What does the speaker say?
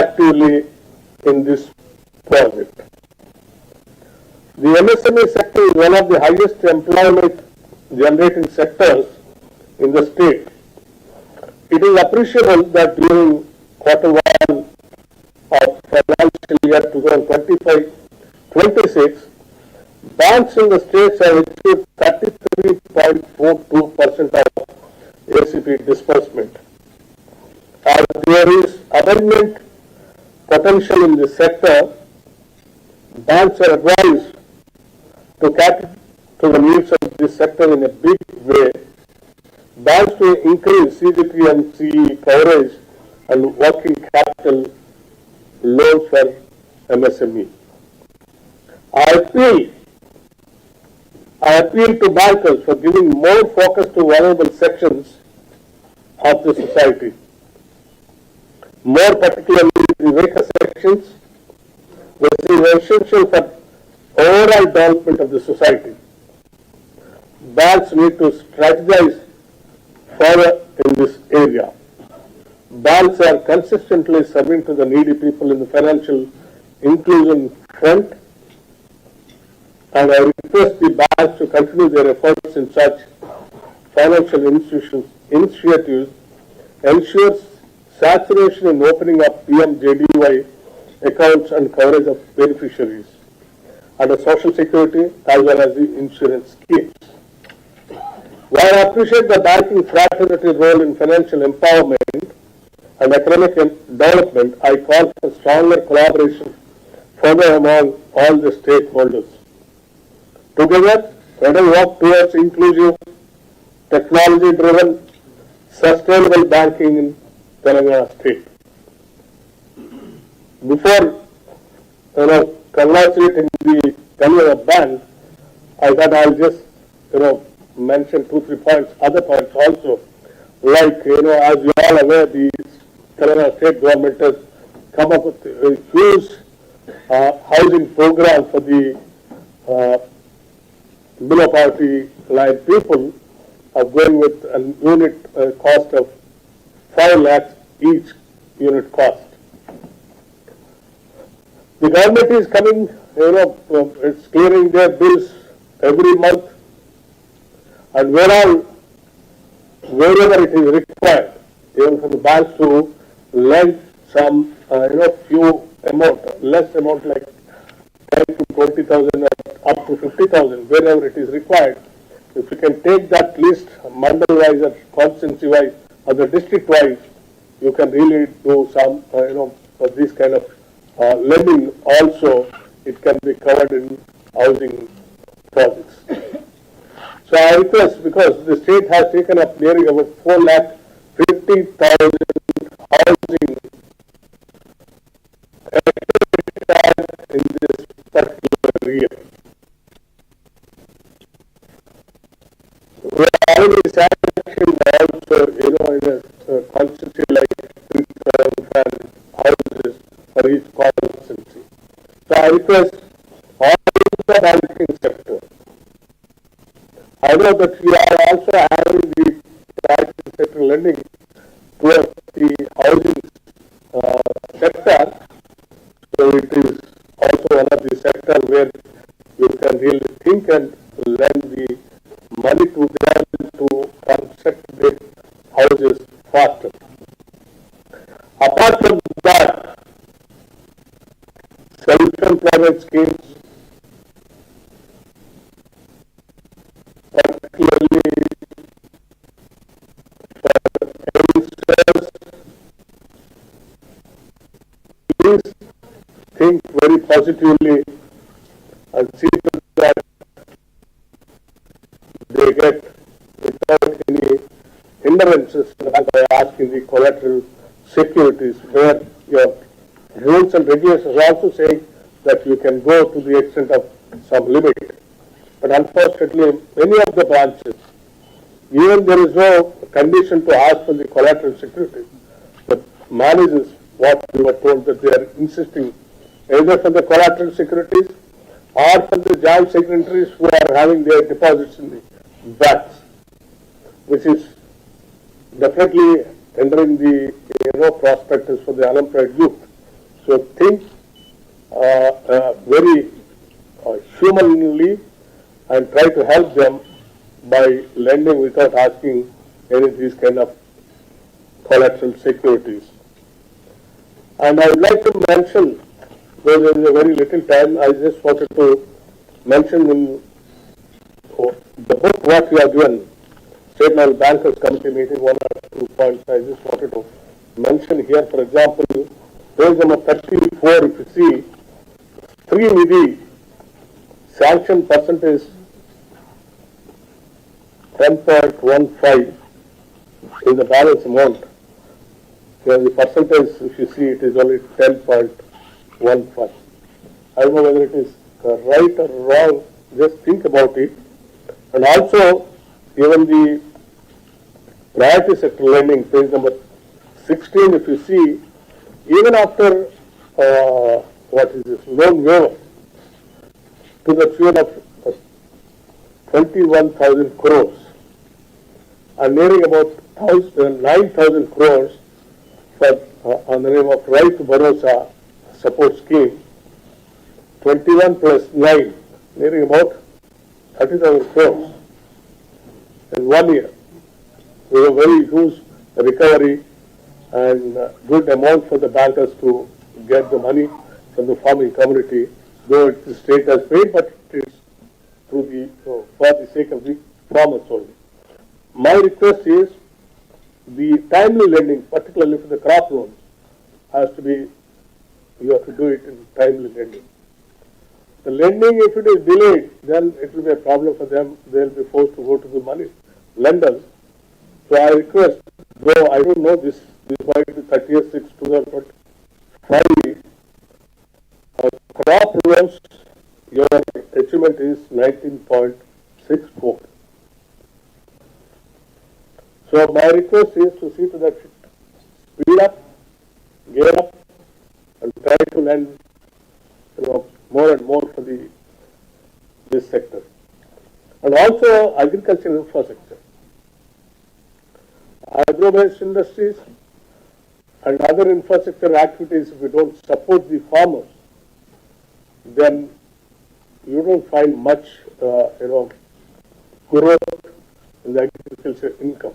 actively in this project. The MSME sector is one of the highest employment generating sectors in the state. It is appreciable that during Q1 of financial year 2025-26, banks in the states have achieved 33.42% of ACP disbursement. As there is abundant potential in this sector, banks are advised to cater to the needs of this sector in a big way. Banks may increase CGP and CE coverage and working capital loans for MSME. I appeal to bankers for giving more focus to vulnerable sections of the society, more particularly the weaker sections. This is essential for overall development of the society. Banks need to strategize further in this area. Banks are consistently serving to the needy people in the financial inclusion front, and I request the banks to continue their efforts in such financial initiatives, ensures saturation in opening up PMJDY accounts and coverage of beneficiaries under Social Security as well as the insurance schemes. While I appreciate the banking fraternity role in financial empowerment and economic development, I call for stronger collaboration further among all the stakeholders. Together, let us work towards inclusive, technology-driven, sustainable banking in Telangana state. Before, congratulating the Telangana bank, I thought I'll just, mention 2-3 points, other points also. Like, as you all aware, the Telangana state government has come up with a huge housing program for the below poverty line people, going with a unit cost of 5 lakhs each unit cost. The government is coming, it's clearing their bills every month, and wherever it is required, even for the banks to lend some, few amount, less amount like 10 to 20,000 or up to 50,000, wherever it is required. If you can take that list mandal-wise or constituency-wise or the district-wise, you can really do some, for this kind of lending also, it can be covered in housing projects. So I request, because the state has taken up nearly about 4,50,000 housing in this particular year. We are already sanctioned also, in a constituency like 3,000 houses for each constituency. So I request all the banking sector. I know that we are also having the private sector lending towards the housing sector. So it is also one of the sectors where you can really think and lend the money to them to construct the houses faster. Apart from that, self-employment schemes, particularly for youngsters, please think very positively and see to that they get without any hindrances by asking the collateral securities, where your rules and regulations also say that you can go to the extent of some limit. But unfortunately, many of the branches, even there is no condition to ask for the collateral security, but managers, what we were told that they are insisting either for the collateral securities or for the joint secretaries who are having their deposits in the banks, which is definitely hindering the prospectus for the unemployed youth. So think very humanly and try to help them by lending without asking any of these kind of collateral securities. And I would like to mention, though there is a very little time, I just wanted to mention in the book what we have given, State Level Bankers Committee meeting, 1 or 2 points I just wanted to mention here. For example, page number 34, if you see, 3 Nidhi sanction percentage 10.15 is the balance amount. Where the percentage, if you see, it is only 10.15. I don't know whether it is right or wrong, just think about it. And also, even the priority sector lending, page number 16, if you see, even after loan waiver to the tune of 21,000 crores and nearing about 9,000 crores for, on the name of Right to Bharosa support scheme, 21 plus 9, nearing about 30,000 crores in 1 year. We have very huge recovery and good amount for the bankers to get the money from the farming community, though the state has paid, but it is through the, for the sake of the farmers only. My request is the timely lending, particularly for the crop loans, has to be, you have to do it in timely lending. The lending, if it is delayed, then it will be a problem for them. They will be forced to go to the money lenders. So I request, though I don't know this might be 30th 6, 2025, crop loans, your achievement is 19.64. So my request is to see to that speed up, gear up, and try to lend, more and more for this sector. And also agricultural infrastructure. Agro-based industries and other infrastructure activities, if we don't support the farmers, then you don't find much, growth in the agriculture income.